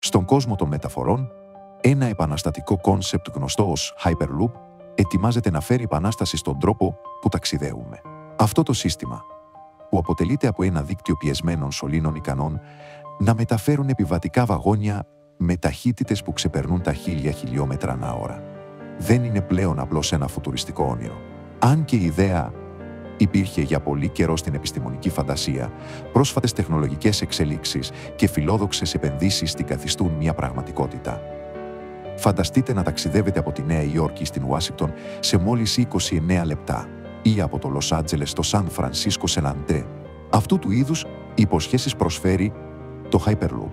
Στον κόσμο των μεταφορών, ένα επαναστατικό κόνσεπτ γνωστό ως Hyperloop ετοιμάζεται να φέρει επανάσταση στον τρόπο που ταξιδεύουμε. Αυτό το σύστημα, που αποτελείται από ένα δίκτυο πιεσμένων σωλήνων ικανών να μεταφέρουν επιβατικά βαγόνια με ταχύτητες που ξεπερνούν τα 1000 χιλιόμετρα ανά ώρα, δεν είναι πλέον απλώς ένα φουτουριστικό όνειρο. Αν και η ιδέα υπήρχε για πολύ καιρό στην επιστημονική φαντασία, πρόσφατες τεχνολογικές εξελίξεις και φιλόδοξες επενδύσεις την καθιστούν μια πραγματικότητα. Φανταστείτε να ταξιδεύετε από τη Νέα Υόρκη στην Ουάσιγκτον σε μόλις 29 λεπτά ή από το Λος Άντζελες στο Σαν Φρανσίσκο σε Ναντέ. Αυτού του είδους υποσχέσεις προσφέρει το Hyperloop.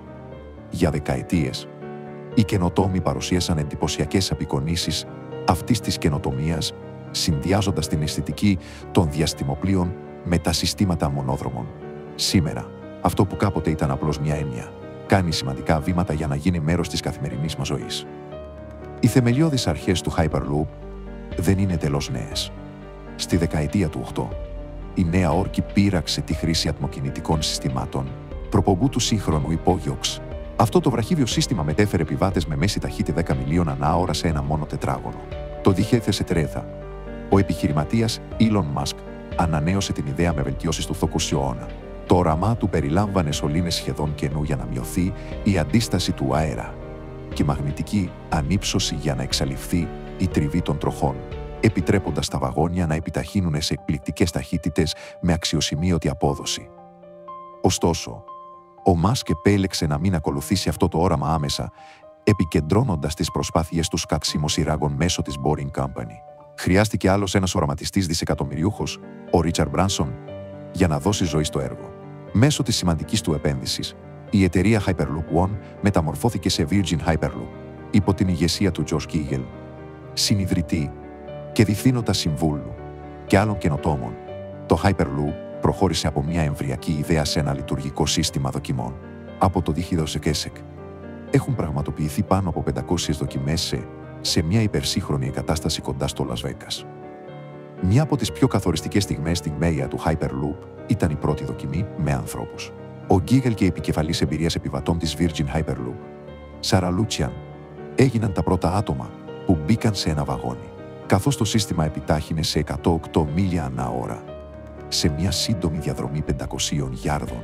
Για δεκαετίες, οι καινοτόμοι παρουσίασαν εντυπωσιακές απεικονίσεις αυτής της καινοτομίας, συνδυάζοντας την αισθητική των διαστημοπλοίων με τα συστήματα μονόδρομων. Σήμερα, αυτό που κάποτε ήταν απλώς μια έννοια, κάνει σημαντικά βήματα για να γίνει μέρος της καθημερινής μας ζωής. Οι θεμελιώδεις αρχές του Hyperloop δεν είναι τελώς νέες. Στη δεκαετία του 8, η Νέα Όρκη πείραξε τη χρήση ατμοκινητικών συστημάτων, προπομπού του σύγχρονου υπόγειοξ. Αυτό το βραχύβιο σύστημα μετέφερε επιβάτες με μέση ταχύτητα 10 μιλίων ανά ώρα σε ένα μόνο τετράγωνο. Το 2003, ο επιχειρηματίας Elon Musk ανανέωσε την ιδέα με βελτιώσεις του θοκουσιού αιώνα. Το όραμά του περιλάμβανε σωλήνες σχεδόν καινού για να μειωθεί η αντίσταση του αέρα και μαγνητική ανύψωση για να εξαλειφθεί η τριβή των τροχών, επιτρέποντας τα βαγόνια να επιταχύνουν σε εκπληκτικές ταχύτητες με αξιοσημείωτη απόδοση. Ωστόσο, ο Μάσκ επέλεξε να μην ακολουθήσει αυτό το όραμα άμεσα, επικεντρώνοντας τις προσπάθειες του σκαξίμου σειράγων μέσω της Boring Company. Χρειάστηκε άλλος ένας οραματιστής δισεκατομμυριούχος, ο Ρίτσαρντ Μπράνσον, για να δώσει ζωή στο έργο. Μέσω της σημαντικής του επένδυσης, η εταιρεία Hyperloop One μεταμορφώθηκε σε Virgin Hyperloop, υπό την ηγεσία του George Kegel, συνιδρυτή και διευθύνοντα συμβούλου και άλλων καινοτόμων. Το Hyperloop προχώρησε από μια εμβρυακή ιδέα σε ένα λειτουργικό σύστημα δοκιμών. Από το 2010 έχουν πραγματοποιηθεί πάνω από 500 δοκιμές σε μια υπερσύγχρονη εγκατάσταση κοντά στο Las Vegas. Μια από τις πιο καθοριστικές στιγμές στην μέια του Hyperloop ήταν η πρώτη δοκιμή με ανθρώπους. Ο Γκίγελ και η επικεφαλής εμπειρίας επιβατών της Virgin Hyperloop, Σάρα Λούτσιαν, έγιναν τα πρώτα άτομα που μπήκαν σε ένα βαγόνι, καθώς το σύστημα επιτάχυνε σε 108 μίλια ανά ώρα. Σε μια σύντομη διαδρομή 500 γιάρδων,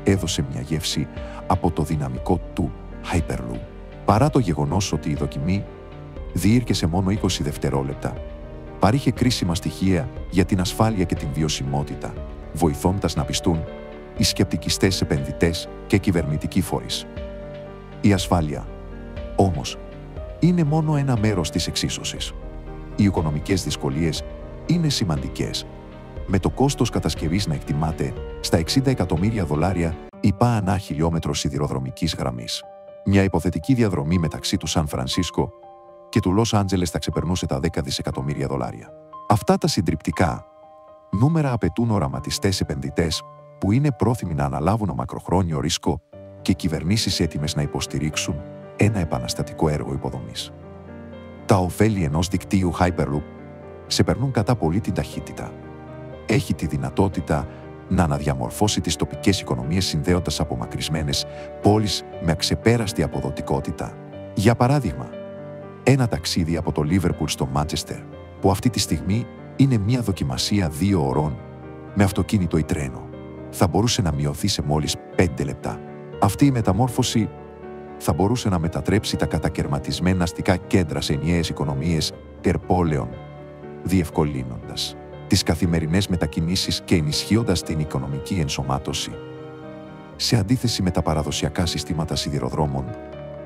έδωσε μια γεύση από το δυναμικό του Hyperloop. Παρά το γεγονός ότι η δοκιμή διήρκεσε μόνο 20 δευτερόλεπτα, παρήχε κρίσιμα στοιχεία για την ασφάλεια και την βιωσιμότητα, βοηθώντας να πιστούν οι σκεπτικιστές επενδυτές και κυβερνητικοί φορείς. Η ασφάλεια, όμως, είναι μόνο ένα μέρος της εξίσωσης. Οι οικονομικές δυσκολίες είναι σημαντικές, με το κόστος κατασκευής να εκτιμάται στα $60 εκατομμύρια υπά ανά χιλιόμετρο σιδηροδρομικής γραμμής. Μια υποθετική διαδρομή μεταξύ του Σαν Φρανσίσκο και του Λος Άντζελες θα ξεπερνούσε τα $10 δισεκατομμύρια. Αυτά τα συντριπτικά νούμερα απαιτούν οραματιστές επενδυτές που είναι πρόθυμοι να αναλάβουν μακροχρόνιο ρίσκο και κυβερνήσεις έτοιμες να υποστηρίξουν ένα επαναστατικό έργο υποδομής. Τα ωφέλη ενός δικτύου Hyperloop ξεπερνούν κατά πολύ την ταχύτητα. Έχει τη δυνατότητα να αναδιαμορφώσει τις τοπικές οικονομίες συνδέοντας απομακρυσμένες πόλεις με αξεπέραστη αποδοτικότητα. Για παράδειγμα, ένα ταξίδι από το Λίβερπουλ στο Μάντσεστερ, που αυτή τη στιγμή είναι μια δοκιμασία 2 ωρών με αυτοκίνητο ή τρένο, θα μπορούσε να μειωθεί σε μόλις 5 λεπτά. Αυτή η μεταμόρφωση θα μπορούσε να μετατρέψει τα κατακερματισμένα αστικά κέντρα σε ενιαίες οικονομίες τερπόλεων, διευκολύνοντας τις καθημερινές μετακινήσεις και ενισχύοντας την οικονομική ενσωμάτωση. Σε αντίθεση με τα παραδοσιακά συστήματα σιδηροδρόμων,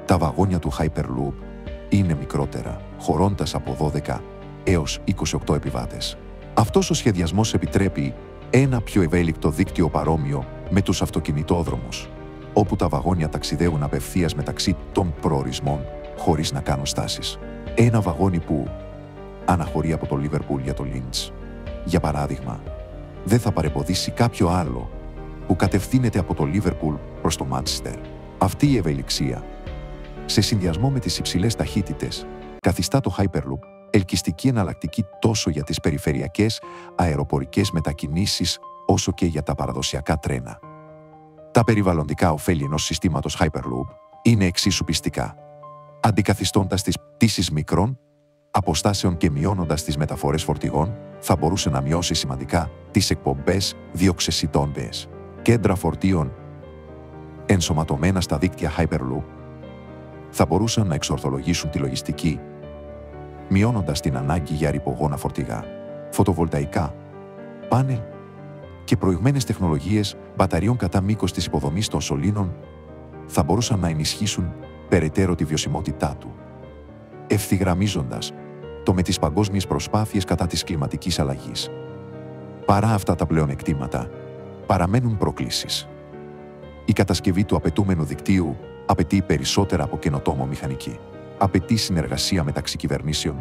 τα βαγόνια του Hyperloop είναι μικρότερα, χωρώντας από 12 έως 28 επιβάτες. Αυτός ο σχεδιασμός επιτρέπει ένα πιο ευέλικτο δίκτυο παρόμοιο με τους αυτοκινητόδρομους, όπου τα βαγόνια ταξιδεύουν απευθείας μεταξύ των προορισμών χωρίς να κάνουν στάσεις. Ένα βαγόνι που αναχωρεί από το Λίβερπουλ για το Λίντς, για παράδειγμα, δεν θα παρεμποδίσει κάποιο άλλο που κατευθύνεται από το Λίβερπουλ προς το Μάντσεστερ. Αυτή η ευελιξία, σε συνδυασμό με τις υψηλές ταχύτητες, καθιστά το Hyperloop ελκυστική εναλλακτική τόσο για τις περιφερειακές αεροπορικές μετακινήσεις όσο και για τα παραδοσιακά τρένα. Τα περιβαλλοντικά ωφέλη ενός συστήματος Hyperloop είναι εξίσου πιστικά, αντικαθιστώντας τις πτήσεις μικρών αποστάσεων και μειώνοντας τις μεταφορές φορτηγών, θα μπορούσε να μειώσει σημαντικά τις εκπομπές διοξεσιτών. Κέντρα φορτίων ενσωματωμένα στα δίκτυα Hyperloop θα μπορούσαν να εξορθολογήσουν τη λογιστική, μειώνοντας την ανάγκη για ρηπογόνα φορτηγά, φωτοβολταϊκά, πάνελ και προηγμένες τεχνολογίες μπαταριών κατά μήκος της υποδομής των σωλήνων θα μπορούσαν να ενισχύσουν περαιτέρω τη βιωσιμότητά του, ευθυγραμμίζοντας το με τις παγκόσμιες προσπάθειες κατά της κλιματικής αλλαγής. Παρά αυτά τα πλεονεκτήματα, παραμένουν προκλήσεις. Η κατασκευή του απαιτούμενου δικτύου απαιτεί περισσότερα από καινοτόμο μηχανική. Απαιτεί συνεργασία μεταξύ κυβερνήσεων,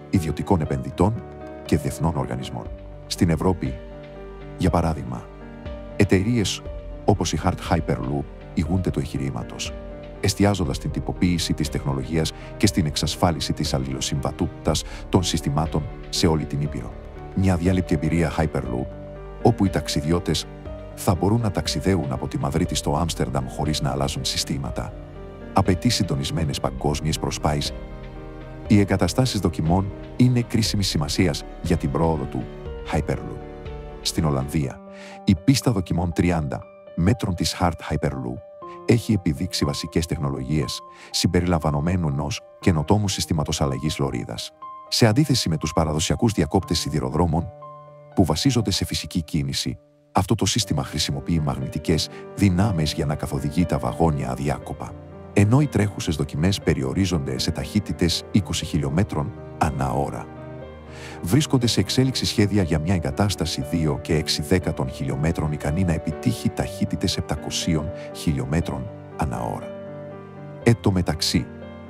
ιδιωτικών επενδυτών και διεθνών οργανισμών. Στην Ευρώπη, για παράδειγμα, εταιρείες όπως η Hart Hyperloop ηγούνται του εγχειρήματος, εστιάζοντας στην τυποποίηση της τεχνολογίας και στην εξασφάλιση της αλληλοσυμβατότητας των συστημάτων σε όλη την Ήπειρο. Μια αδιάλειπτη εμπειρία Hyperloop, όπου οι ταξιδιώτες θα μπορούν να ταξιδέουν από τη Μαδρίτη στο Άμστερνταμ χωρίς να αλλάζουν συστήματα, απαιτεί συντονισμένες παγκόσμιες προσπάθειες. Οι εγκαταστάσεις δοκιμών είναι κρίσιμης σημασίας για την πρόοδο του Hyperloop. Στην Ολλανδία, η πίστα δοκιμών 30 μέτρων της Hart Hyperloop έχει επιδείξει βασικές τεχνολογίες συμπεριλαμβανομένου ενός καινοτόμου συστήματος αλλαγής λωρίδας. Σε αντίθεση με τους παραδοσιακούς διακόπτες σιδηροδρόμων που βασίζονται σε φυσική κίνηση, αυτό το σύστημα χρησιμοποιεί μαγνητικές δυνάμεις για να καθοδηγεί τα βαγόνια αδιάκοπα. Ενώ οι τρέχουσες δοκιμές περιορίζονται σε ταχύτητες 20 χιλιόμετρων ανά ώρα. Βρίσκονται σε εξέλιξη σχέδια για μια εγκατάσταση 2 και 6 χιλιόμετρων ικανή να επιτύχει ταχύτητες 700 χιλιόμετρων ανά ώρα. Εν τω μεταξύ,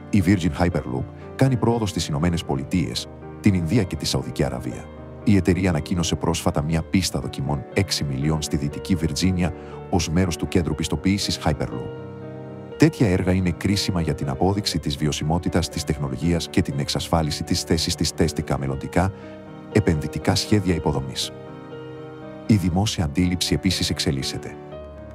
η Virgin Hyperloop κάνει πρόοδο στις Ηνωμένες Πολιτείες, την Ινδία και τη Σαουδική Αραβία. Η εταιρεία ανακοίνωσε πρόσφατα μια πίστα δοκιμών 6 μιλίων στη Δυτική Βιρτζίνια ως μέρος του κέντρου πιστοποίησης Hyperloop. Τέτοια έργα είναι κρίσιμα για την απόδειξη της βιωσιμότητας της τεχνολογίας και την εξασφάλιση της θέσης της τεστικά μελλοντικά επενδυτικά σχέδια υποδομής. Η δημόσια αντίληψη επίσης εξελίσσεται.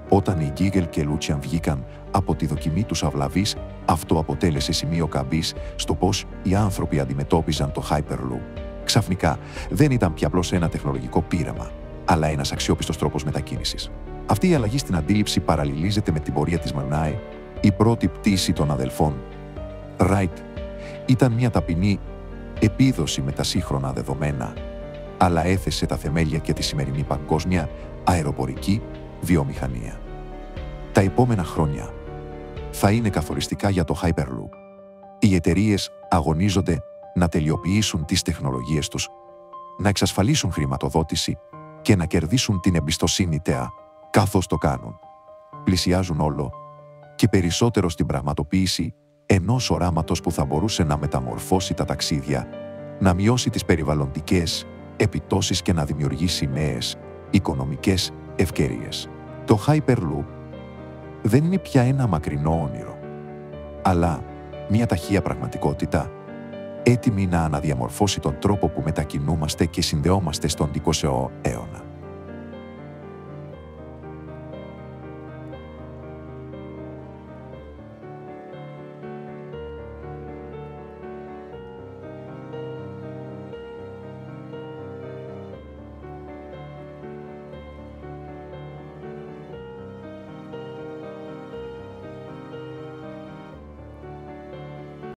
Όταν οι Γκίγελ και Λούτσιαν βγήκαν από τη δοκιμή τους αυλαβής, αυτό αποτέλεσε σημείο καμπής στο πώς οι άνθρωποι αντιμετώπιζαν το Hyperloop. Ξαφνικά δεν ήταν πια απλώς ένα τεχνολογικό πείραμα, αλλά ένας αξιόπιστος τρόπος μετακίνησης. Αυτή η αλλαγή στην αντίληψη παραλληλίζεται με την πορεία της Μανάη. Η πρώτη πτήση των αδελφών Wright ήταν μια ταπεινή επίδοση με τα σύγχρονα δεδομένα, αλλά έθεσε τα θεμέλια και τη σημερινή παγκόσμια αεροπορική βιομηχανία. Τα επόμενα χρόνια θα είναι καθοριστικά για το Hyperloop. Οι εταιρείες αγωνίζονται να τελειοποιήσουν τις τεχνολογίες τους, να εξασφαλίσουν χρηματοδότηση και να κερδίσουν την εμπιστοσύνη ΤΕΑ. Καθώς το κάνουν, πλησιάζουν όλο και περισσότερο στην πραγματοποίηση ενός οράματος που θα μπορούσε να μεταμορφώσει τα ταξίδια, να μειώσει τις περιβαλλοντικές επιπτώσεις και να δημιουργήσει νέες οικονομικές ευκαιρίες. Το Hyperloop δεν είναι πια ένα μακρινό όνειρο, αλλά μια ταχεία πραγματικότητα, έτοιμη να αναδιαμορφώσει τον τρόπο που μετακινούμαστε και συνδεόμαστε στον 20ο αιώνα.